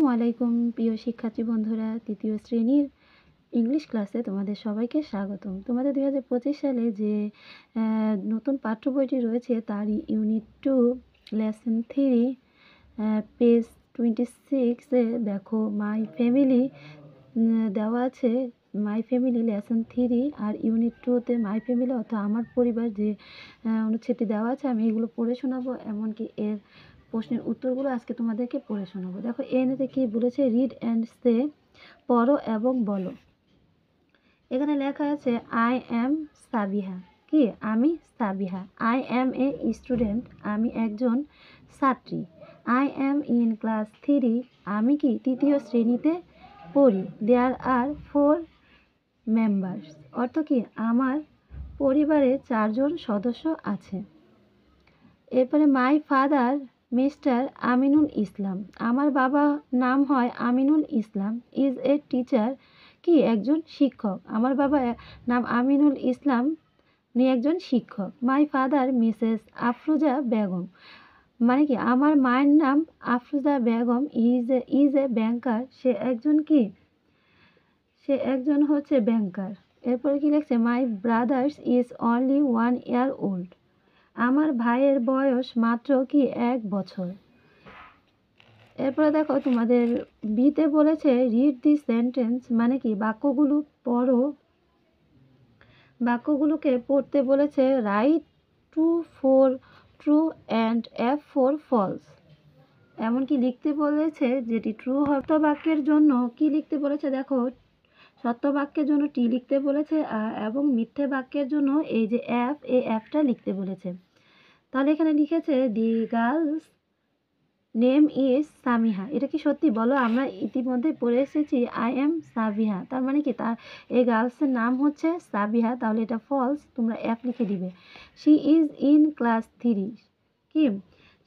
আসসালামু আলাইকুম প্রিয় শিক্ষার্থী বন্ধুরা, তৃতীয় শ্রেণীর ইংলিশ ক্লাসে তোমাদের সবাইকে স্বাগতম। তোমাদের 2025 সালে যে নতুন পাঠ্য বইটি রয়েছে তার ইউনিট 2 লেসন 3 পেজ 26-এ দেখো মাই ফ্যামিলি দেওয়া আছে। মাই ফ্যামিলি লেসন 3 আর ইউনিট 2-তে মাই ফ্যামিলি অর্থাৎ আমার পরিবার যে অনুচ্ছেদটি দেওয়া আছে আমি এগুলো পড়ে শোনাবো, এমনকি এর প্রশ্নের উত্তরগুলো আজকে তোমাদেরকে পড়ে শোনাবো। দেখো এতে কি বলেছে, রিড অ্যান্ড সে, পড়ো এবং বলো। এখানে লেখা আছে আই অ্যাম সাবিহা, কি আমি Sabiha. I am a student, আমি একজন ছাত্রী। আই অ্যাম ইন ক্লাস 3, আমি কি তৃতীয় শ্রেণীতে পড়ি। দেয়ার আর 4 মেম্বার্স, অর্থ কি আমার পরিবারে 4 জন সদস্য আছে। এরপরে মাই ফাদার মিস্টার আমিনুল ইসলাম, আমার বাবা নাম হয় Aminul Islam. Is a teacher, কি একজন শিক্ষক। আমার বাবা নাম আমিনুল ইসলাম, উনি একজন শিক্ষক। My father Mrs Afroza Begum, মানে কি আমার মায়ের নাম Afroza Begum. Is a banker, সে একজন কি, সে একজন হচ্ছে ব্যাংকার। এরপরে কি লিখছে, my brothers is only 1 year old, আমার ভাইয়ের বয়স মাত্র কি 1 বছর। এরপরে দেখো তোমাদের বিতে বলেছে রিড দি সেন্টেন্স, মানে কি বাক্যগুলো পড়ো। বাক্যগুলোকে পড়তে বলেছে write T for true and F for false, এমনকি লিখতে বলেছে যেটি ট্রু সত্য বাক্যের জন্য কি লিখতে বলেছে, দেখো সত্য বাক্যের জন্য টি লিখতে বলেছে এবং মিথ্যে বাক্যের জন্য এই যে এফ, এই এফটা লিখতে বলেছে। তাহলে এখানে লিখেছে the girl's name is Samiha, এটা কি সত্যি বলো? আমরা ইতিমধ্যে পড়ে এসেছি আই এম সাবিহা, তার মানে কি তার এই গার্লসের নাম হচ্ছে সাবিহা, তাহলে এটা ফলস, তোমরা এফ লিখে দিবে। শি ইজ ইন ক্লাস 3, কি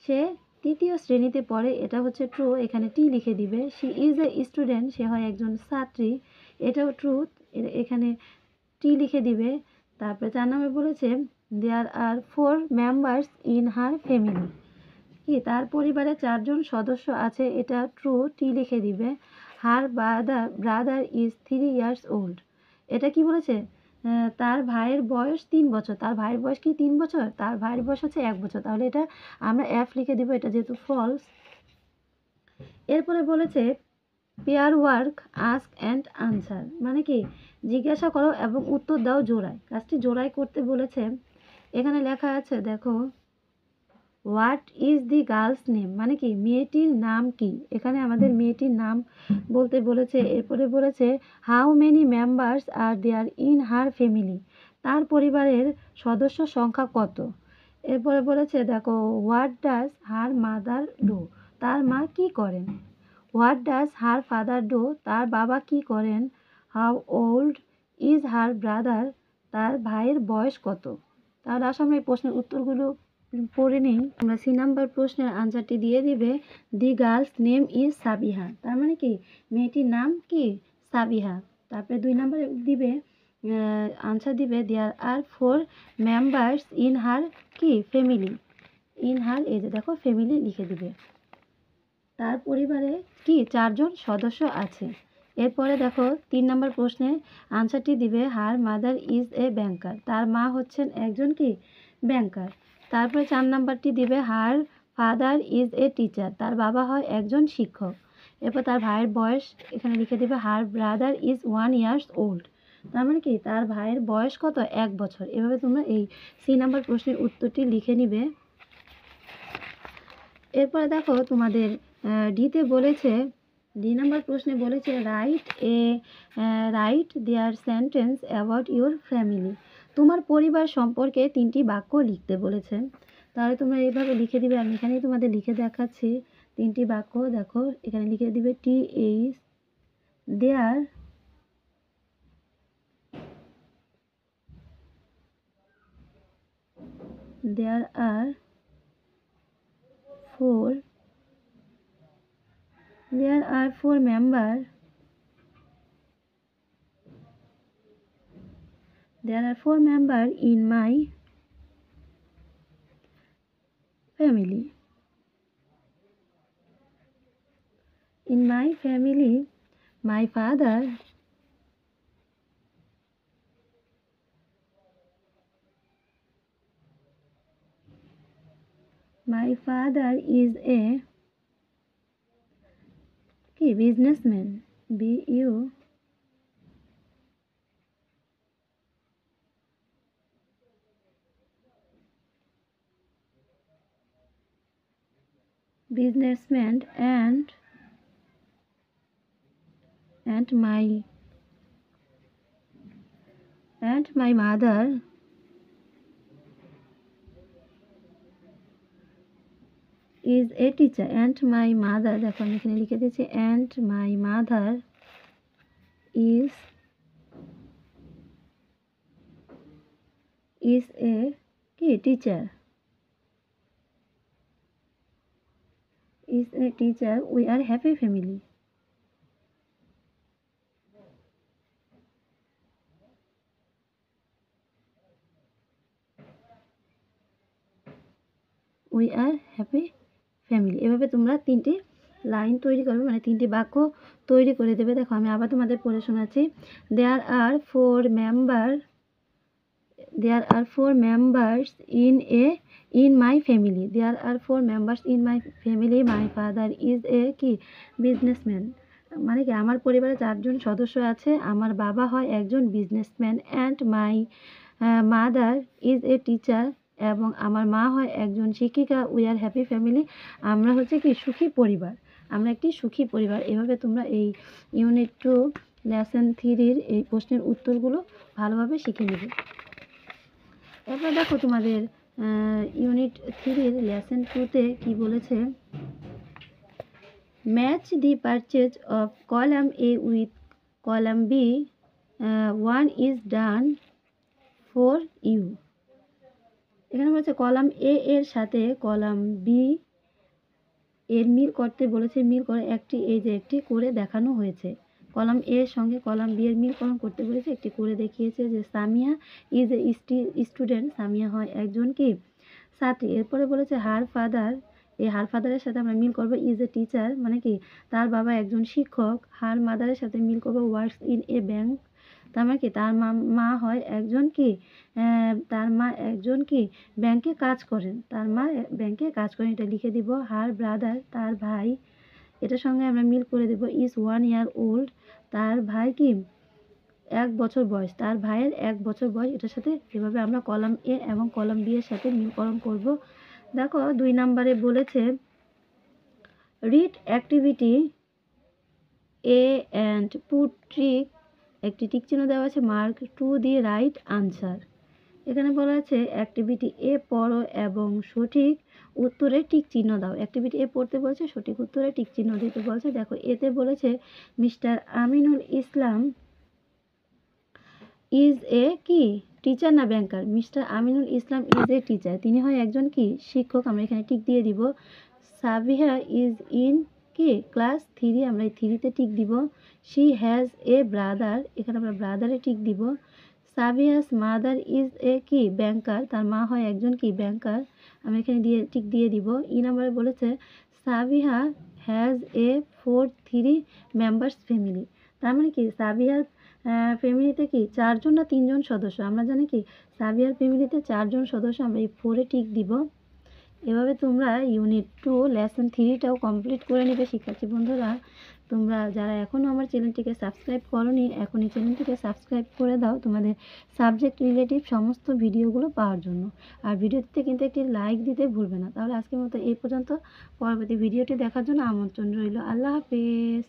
সে তৃতীয় শ্রেণীতে পড়ে, এটা হচ্ছে ট্রু, এখানে টি লিখে দিবে। শি ইজ এ স্টুডেন্ট, সে হয় একজন ছাত্রী, এটাও ট্রুথ, এখানে টি লিখে দিবে। তারপরে 4 নম্বর বলেছে দেয়ার are 4 members in her family, কি তার পরিবারে 4 জন সদস্য আছে, এটা ট্রু, টি লিখে দিবে। Her brother is 3 years old, এটা কি বলেছে, তার ভাইয়ের বয়স 3 বছর। তার ভাইয়ের বয়স কি 3 বছর? তার ভাইয়ের বয়স হচ্ছে 1 বছর, তাহলে এটা আমরা এফ লিখে দিব, এটা যেহেতু ফলস। এরপরে বলেছে pair work ask and answer, মানে কি জিজ্ঞাসা করো এবং উত্তর দাও জোড়ায়, কাজটি জোড়ায় করতে বলেছে। এখানে লেখা আছে দেখো what is the girl's name, মানে কি মেয়েটির নাম কি, এখানে আমাদের মেয়েটির নাম বলতে বলেছে। এরপরে বলেছে how many members are there in her family, তার পরিবারের সদস্য সংখ্যা কত। এরপরে বলেছে দেখো what does her mother do, তার মা কি করেন। What does her father do, তার বাবা কি করেন। How old is her brother, তার ভাইয়ের বয়স কত। তাহলে আসলে আমরা এই প্রশ্নের উত্তরগুলো পড়ে নিই। আমরা সি নাম্বার প্রশ্নের আনসারটি দিয়ে দিবে the girl's name is Sabiha, তার মানে কি মেয়েটির নাম কি সাবিহা। তারপরে 2 নম্বরে দিবে আনসার দিবে দেয়ার আর 4 মেম্বার্স ইন হার কি ফ্যামিলি, ইন হার এই যে দেখো ফ্যামিলি লিখে দিবে, তার পরিবারে কি 4 জন সদস্য আছে। এরপরে দেখো 3 নম্বর প্রশ্নে আনসারটি দিবে হার মাদার ইজ এ ব্যাংকার, তার মা হচ্ছেন একজন কি ব্যাংকার। তারপরে 4 নাম্বারটি দিবে her father is a teacher, তার বাবা হয় একজন শিক্ষক। এরপর তার ভাইয়ের বয়স এখানে লিখে দিবে her brother is 1 year old, তার মানে কি তার ভাইয়ের বয়স কত 1 বছর। এভাবে তোমরা এই সি নাম্বার প্রশ্নের উত্তরটি লিখে নিবে। এরপরে দেখো তোমাদের ডিতে বলেছে, ডি নাম্বার প্রশ্নে বলেছে write their sentence about your family, তোমার পরিবার সম্পর্কে 3টি বাক্য লিখতে বলেছে। তাহলে তোমরা এইভাবে লিখে দিবে, আমি এখানেই তোমাদের লিখে দেখাচ্ছি 3টি বাক্য। দেখো এখানে লিখে দিবে T H there are 4 member there are 4 member in my family. In my family, my father is a businessman. BU businessman and my mother is a teacher. And my mother, দেখো আমি এখানে লিখে দিয়েছি, and my mother is a teacher. Is a teacher. We are happy family. We are happy family. এভাবে তোমরা তিনটি line তৈরি করবে, মানে তিনটি বাক্য তৈরি করে দেবে। দেখো আমি আবার তোমাদের পড়ে শোনাচ্ছি। There are four members in my family. There are four members in my family. My father is a businessman. মানে কি আমার পরিবারে 4 জন সদস্য আছে, আমার বাবা হয় একজন businessman. And my mother is a teacher, এবং আমার মা হয় একজন শিক্ষিকা। উই আর হ্যাপি ফ্যামিলি, আমরা হচ্ছে সুখী পরিবার, আমরা একটি সুখী পরিবার। এভাবে তোমরা এই ইউনিট 2 লেসন 3-র এই প্রশ্নের উত্তরগুলো ভালোভাবে শিখে নেবে। এরপর দেখো তোমাদের ইউনিট 3-র লেসন 2-তে কি বলেছে। Match the purchase of column A with column B, one is done for you. এখানে বলেছে কলাম এ এর সাথে কলাম বি এর মিল করতে বলেছে, মিল করে একটি করে দেখানো হয়েছে। কলাম এ এর সঙ্গে কলাম বি এর মিলকরণ করতে বলেছে, একটি করে দেখিয়েছে। যে Samia is a student, Samia হয় একজন ছাত্রী। এরপরে বলেছে হার ফাদার, এই হার ফাদারের সাথে আমরা মিল করবো ইজ এ টিচার, মানে তার বাবা একজন শিক্ষক। হার মাদারের সাথে মিল করবো ওয়ার্কস ইন এ ব্যাংক, তার মানে তার মা হয় একজন তার মা একজন ব্যাংকে কাজ করেন, তার মা ব্যাংকে কাজ করেন, এটা লিখে দিব। হার ব্রাদার, তার ভাই, এটার সঙ্গে আমরা মিল করে দেব ইজ 1 year old, তার ভাই 1 বছর বয়স, তার ভাইয়ের 1 বছর বয়স। এটার সাথে এভাবে আমরা কলাম এ এবং কলাম বি এর সাথে মিলকরণ করব। দেখো 2 নম্বরে বলেছে read activity A and put trick, একটি টিক চিহ্ন দেওয়া আছে, mark to the right answer. এখানে বলা আছে অ্যাক্টিভিটি এ পড়ো এবং সঠিক উত্তরে টিক চিহ্ন দাও। অ্যাক্টিভিটি এ পড়তে বলছে, সঠিক উত্তরে টিক চিহ্ন দিতে বলছে। দেখো এতে বলেছে Mister Aminul Islam is a teacher না banker. Mister Aminul Islam is a teacher, তিনি হয় একজন শিক্ষক, আমরা এখানে টিক দিয়ে দিব। সাবিহা ইজ ইন ক্লাস 3, আমরা এই 3-তে টিক দিব। শি হ্যাজ এ ব্রাদার, এখানে আমরা ব্রাদারে টিক দিব। সাবিহাস মাদার ইজ এ ব্যাংকার, তার মা হয় একজন ব্যাংকার, আমরা এখানে টিক দিয়ে দিব। ই নাম্বারে বলেছে Sabiha has a 3 members family, তার মানে সাবিহার ফ্যামিলিতে 4 জন না 3 জন সদস্য, আমরা জানি সাবিহার ফ্যামিলিতে 4 জন সদস্য, আমরা এই 4-এ টিক দিব। এভাবে তোমরা ইউনিট 2 লেসন 3টাও কমপ্লিট করে নেবে। শিক্ষার্থী বন্ধুরা, তোমরা যারা এখনও আমার চ্যানেলটিকে সাবস্ক্রাইব করোনি, এখনই চ্যানেলটিকে সাবস্ক্রাইব করে দাও তোমাদের সাবজেক্ট রিলেটিভ সমস্ত ভিডিওগুলো পাওয়ার জন্য। আর ভিডিওটিতে কিন্তু একটি লাইক দিতে ভুলবে না। তাহলে আজকের মতো এই পর্যন্ত, পরবর্তী ভিডিওটি দেখার জন্য আমন্ত্রণ রইল। আল্লাহ হাফেজ।